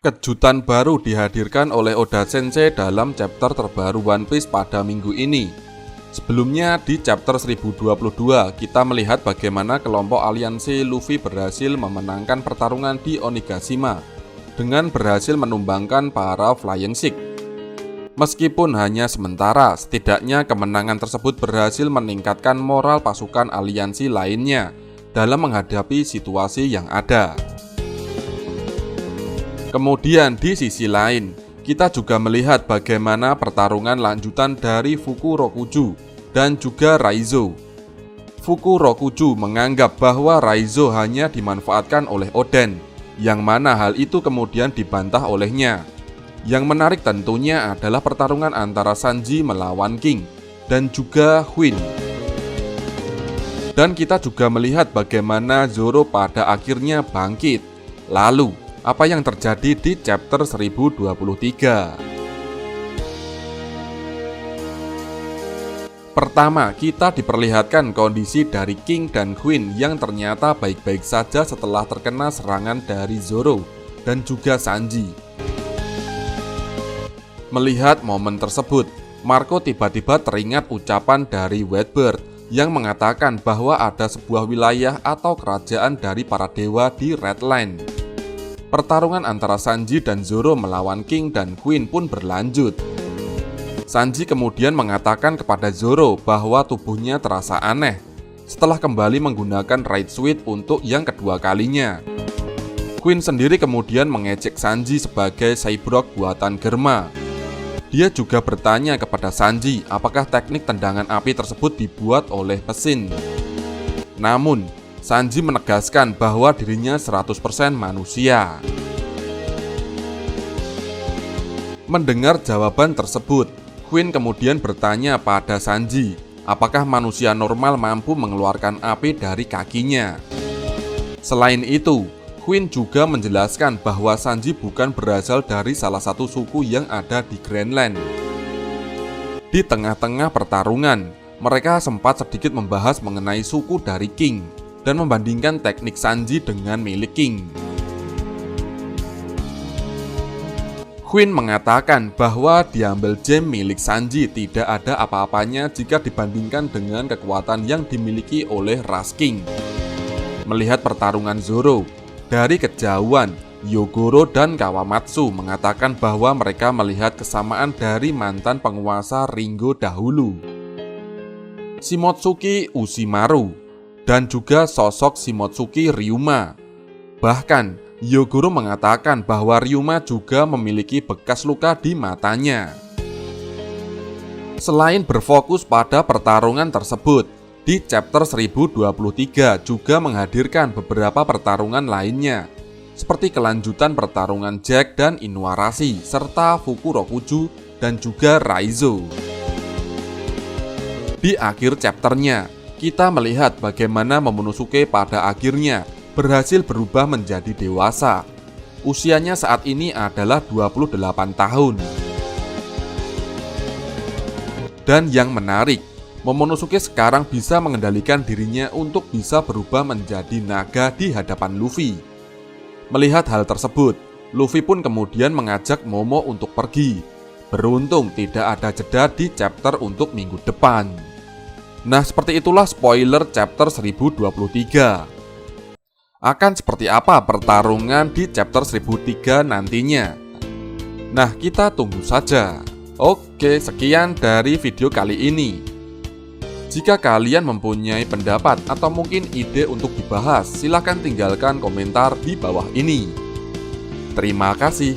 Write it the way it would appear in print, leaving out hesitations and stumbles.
Kejutan baru dihadirkan oleh Oda Sensei dalam chapter terbaru One Piece pada minggu ini. Sebelumnya di chapter 1022 kita melihat bagaimana kelompok aliansi Luffy berhasil memenangkan pertarungan di Onigashima dengan berhasil menumbangkan para Flying Six. Meskipun hanya sementara, setidaknya kemenangan tersebut berhasil meningkatkan moral pasukan aliansi lainnya dalam menghadapi situasi yang ada. Kemudian di sisi lain, kita juga melihat bagaimana pertarungan lanjutan dari Fukurokuju dan juga Raizo. Fukurokuju menganggap bahwa Raizo hanya dimanfaatkan oleh Oden, yang mana hal itu kemudian dibantah olehnya. Yang menarik tentunya adalah pertarungan antara Sanji melawan King dan juga Queen. Dan kita juga melihat bagaimana Zoro pada akhirnya bangkit. Lalu, apa yang terjadi di chapter 1023? Pertama, kita diperlihatkan kondisi dari King dan Queen yang ternyata baik-baik saja setelah terkena serangan dari Zoro dan juga Sanji. Melihat momen tersebut, Marco tiba-tiba teringat ucapan dari Whitebird yang mengatakan bahwa ada sebuah wilayah atau kerajaan dari para dewa di Redland. Pertarungan antara Sanji dan Zoro melawan King dan Queen pun berlanjut. Sanji kemudian mengatakan kepada Zoro bahwa tubuhnya terasa aneh setelah kembali menggunakan Raid Suit untuk yang kedua kalinya. Queen sendiri kemudian mengejek Sanji sebagai cyborg buatan Germa. Dia juga bertanya kepada Sanji apakah teknik tendangan api tersebut dibuat oleh mesin. Namun, Sanji menegaskan bahwa dirinya 100% manusia. Mendengar jawaban tersebut, Queen kemudian bertanya pada Sanji, apakah manusia normal mampu mengeluarkan api dari kakinya. Selain itu, Queen juga menjelaskan bahwa Sanji bukan berasal dari salah satu suku yang ada di Greenland. Di tengah-tengah pertarungan, mereka sempat sedikit membahas mengenai suku dari King dan membandingkan teknik Sanji dengan milik King. Queen mengatakan bahwa diambil gem milik Sanji tidak ada apa-apanya jika dibandingkan dengan kekuatan yang dimiliki oleh ras King. Melihat pertarungan Zoro, dari kejauhan, Yogoro dan Kawamatsu mengatakan bahwa mereka melihat kesamaan dari mantan penguasa Ringo dahulu, Shimotsuki Ushimaru, dan juga sosok Shimotsuki Ryuma. Bahkan, Yogoro mengatakan bahwa Ryuma juga memiliki bekas luka di matanya. Selain berfokus pada pertarungan tersebut, di chapter 1023 juga menghadirkan beberapa pertarungan lainnya, seperti kelanjutan pertarungan Jack dan Inuarashi, serta Fukurokuju dan juga Raizo. Di akhir chapternya, kita melihat bagaimana Momonosuke pada akhirnya berhasil berubah menjadi dewasa. Usianya saat ini adalah 28 tahun. Dan yang menarik, Momonosuke sekarang bisa mengendalikan dirinya untuk bisa berubah menjadi naga di hadapan Luffy. Melihat hal tersebut, Luffy pun kemudian mengajak Momo untuk pergi. Beruntung tidak ada jeda di chapter untuk minggu depan. Nah, seperti itulah spoiler chapter 1023. Akan seperti apa pertarungan di chapter 1003 nantinya? Nah, kita tunggu saja. Oke, sekian dari video kali ini. Jika kalian mempunyai pendapat atau mungkin ide untuk dibahas, silahkan tinggalkan komentar di bawah ini. Terima kasih.